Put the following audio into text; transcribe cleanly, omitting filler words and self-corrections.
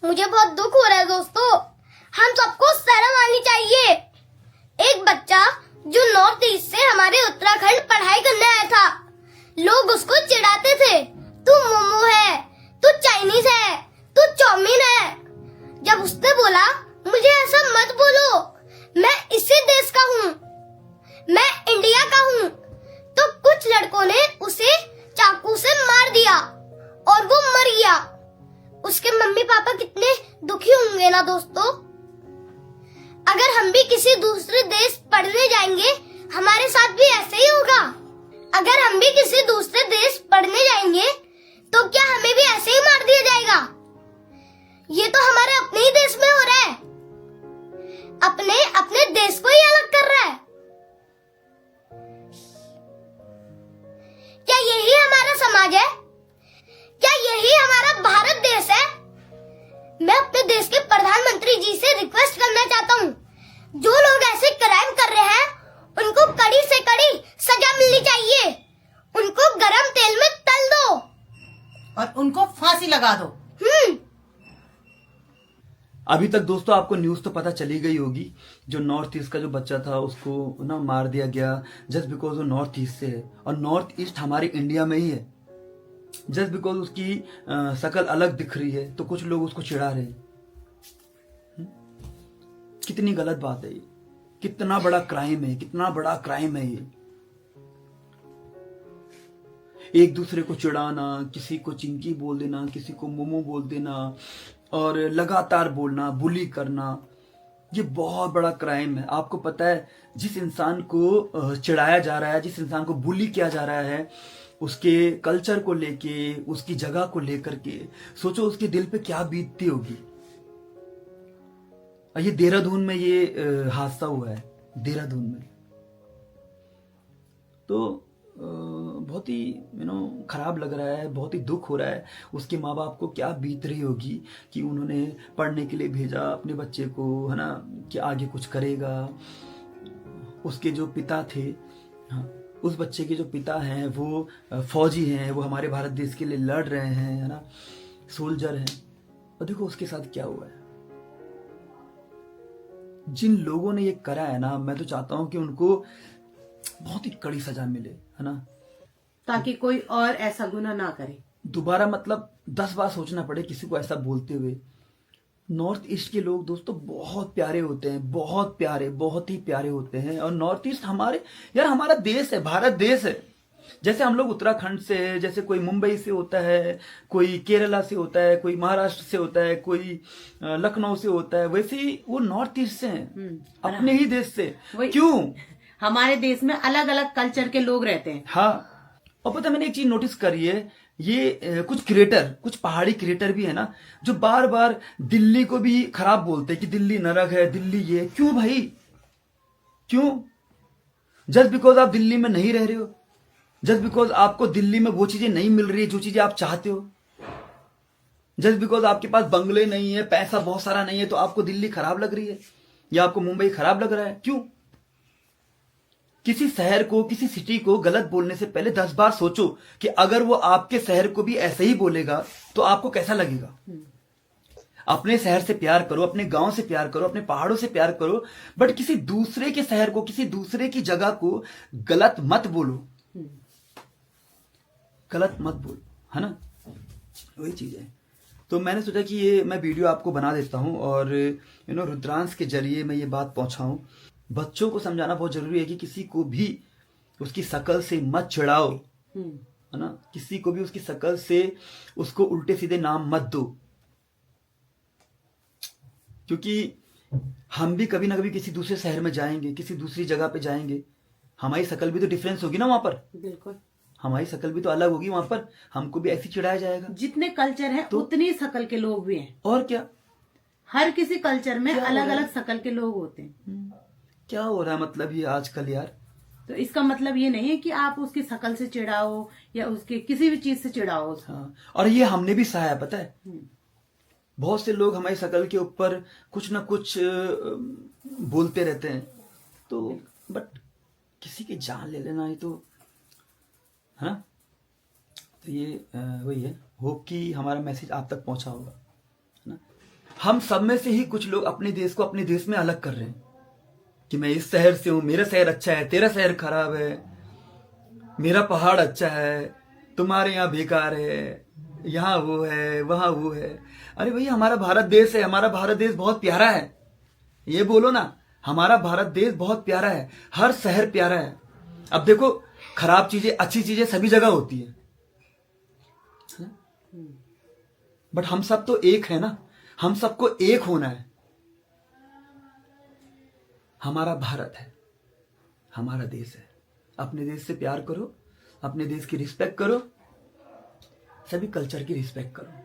मुझे बहुत दुख हो रहा है दोस्तों। हम सबको शर्म आनी चाहिए। एक बच्चा जो नॉर्थ ईस्ट से हमारे उत्तराखंड पढ़ाई करने आया था, लोग उसको चिढ़ाते थे, तू मोमो है, तू चाइनीज है, तू चाउमीन है। जब उसने बोला मुझे ऐसा मत बोलो, मैं इसी देश का हूँ, मैं इंडिया का हूँ, तो कुछ लड़कों ने उसे चाकू से मार दिया और वो मर गया। उसके मम्मी पापा कितने दुखी होंगे ना दोस्तों। अगर हम भी किसी दूसरे देश पढ़ने जाएंगे, हमारे साथ भी ऐसे ही होगा। अगर हम भी किसी दूसरे देश पढ़ने जाएंगे, तो क्या हमें भी ऐसे ही मार दिया जाएगा? ये तो हमारे अपने ही देश में हो रहा है। अपने अपने देश को ही अलग कर रहा है। क्या यही हमारा समाज है? क्या यही हमारा भारत देश है? मैं अपने देश के प्रधानमंत्री जी से रिक्वेस्ट करना चाहता हूँ, जो लोग ऐसे क्राइम कर रहे हैं, उनको कड़ी से कड़ी सजा मिलनी चाहिए। उनको गरम तेल में तल दो और उनको फांसी लगा दो। अभी तक दोस्तों आपको न्यूज तो पता चली गई होगी। जो नॉर्थ ईस्ट का जो बच्चा था उसको ना मार दिया गया जस्ट बिकॉज वो नॉर्थ ईस्ट से है, और नॉर्थ ईस्ट हमारे इंडिया में ही है। जस्ट बिकॉज उसकी शकल अलग दिख रही है तो कुछ लोग उसको चिढ़ा रहे हैं। कितनी गलत बात है ये, कितना बड़ा क्राइम है, कितना बड़ा क्राइम है ये। एक दूसरे को चिढ़ाना, किसी को चिंकी बोल देना, किसी को मोमो बोल देना और लगातार बोलना, बुली करना, ये बहुत बड़ा क्राइम है। आपको पता है जिस इंसान को चिढ़ाया जा रहा है, जिस इंसान को बुली किया जा रहा है, उसके कल्चर को लेके, उसकी जगह को लेकर के सोचो उसके दिल पे क्या बीतती होगी। ये देहरादून में ये हादसा हुआ है, देहरादून में। तो बहुत ही खराब लग रहा है, बहुत ही दुख हो रहा है। उसके माँ बाप को क्या बीत रही होगी कि उन्होंने पढ़ने के लिए भेजा अपने बच्चे को, है ना, कि आगे कुछ करेगा। उसके जो पिता थे, हाँ, उस बच्चे के जो पिता हैं वो फौजी हैं, वो हमारे भारत देश के लिए लड़ रहे हैं, है ना, सोल्जर हैं। और देखो उसके साथ क्या हुआ है। जिन लोगों ने ये करा है ना, मैं तो चाहता हूं कि उनको बहुत ही कड़ी सजा मिले, है ना, ताकि कोई और ऐसा गुनाह ना करे। दोबारा 10 बार सोचना पड़े किसी को ऐसा बोलते हुए। नॉर्थ ईस्ट के लोग दोस्तों बहुत प्यारे होते हैं, बहुत प्यारे, बहुत ही प्यारे होते हैं। और नॉर्थ ईस्ट हमारा देश है, भारत देश है। जैसे हम लोग उत्तराखंड से, जैसे कोई मुंबई से होता है, कोई केरला से होता है, कोई महाराष्ट्र से होता है, कोई लखनऊ से होता है, वैसे ही वो नॉर्थ ईस्ट से हैं, अपने ही देश से। क्यों? हमारे देश में अलग अलग कल्चर के लोग रहते हैं। हाँ, और पता मैंने एक चीज नोटिस करी है, ये कुछ पहाड़ी क्रिएटर भी है ना, जो बार बार दिल्ली को भी खराब बोलते हैं कि दिल्ली नरक है, दिल्ली ये। क्यों भाई, क्यों? जस्ट बिकॉज आप दिल्ली में नहीं रह रहे हो, जस्ट बिकॉज आपको दिल्ली में वो चीजें नहीं मिल रही है जो चीजें आप चाहते हो, जस्ट बिकॉज आपके पास बंगले नहीं है, पैसा बहुत सारा नहीं है, तो आपको दिल्ली खराब लग रही है या आपको मुंबई खराब लग रहा है? क्यों? किसी शहर को, किसी सिटी को गलत बोलने से पहले 10 बार सोचो कि अगर वो आपके शहर को भी ऐसे ही बोलेगा तो आपको कैसा लगेगा। अपने शहर से प्यार करो, अपने गांव से प्यार करो, अपने पहाड़ों से प्यार करो, बट किसी दूसरे के शहर को, किसी दूसरे की जगह को गलत मत बोलो, गलत मत बोलो, है ना। वही चीज है। तो मैंने सोचा कि ये मैं वीडियो आपको बना देता हूं और रुद्रांश के जरिए मैं ये बात पहुंचाऊं। बच्चों को समझाना बहुत जरूरी है कि किसी को भी उसकी शकल से मत चिढ़ाओ, है ना। किसी को भी उसकी शकल से उसको उल्टे सीधे नाम मत दो, क्योंकि हम भी कभी ना कभी किसी दूसरे शहर में जाएंगे, किसी दूसरी जगह पे जाएंगे, हमारी शकल भी तो डिफरेंस होगी ना वहां पर। बिल्कुल, हमारी शकल भी तो अलग होगी वहां पर, हमको भी ऐसी चिढ़ाया जाएगा। जितने कल्चर है तो उतनी शकल के लोग भी हैं। और क्या, हर किसी कल्चर में अलग अलग शकल के लोग होते हैं। क्या हो रहा है मतलब ये आजकल यार। तो इसका मतलब ये नहीं है कि आप उसकी शकल से चिढ़ाओ या उसके किसी भी चीज से चिढ़ाओ उसको। हाँ, और ये हमने भी सहा है, पता है। बहुत से लोग हमारी शकल के ऊपर कुछ ना कुछ बोलते रहते हैं, तो बट किसी की जान ले लेना ये तो, है ना। तो ये वही है, होप कि हमारा मैसेज आप तक पहुंचा होगा, है ना। हम सब में से ही कुछ लोग अपने देश को अपने देश में अलग कर रहे हैं कि मैं इस शहर से हूं, मेरा शहर अच्छा है, तेरा शहर खराब है, मेरा पहाड़ अच्छा है, तुम्हारे यहाँ बेकार है, यहाँ वो है, वहां वो है। अरे भैया, हमारा भारत देश है, हमारा भारत देश बहुत प्यारा है। ये बोलो ना, हमारा भारत देश बहुत प्यारा है, हर शहर प्यारा है। अब देखो, खराब चीजें अच्छी चीजें सभी जगह होती है, बट हम सब तो एक है ना, हम सबको एक होना है। हमारा भारत है, हमारा देश है। अपने देश से प्यार करो, अपने देश की रिस्पेक्ट करो, सभी कल्चर की रिस्पेक्ट करो।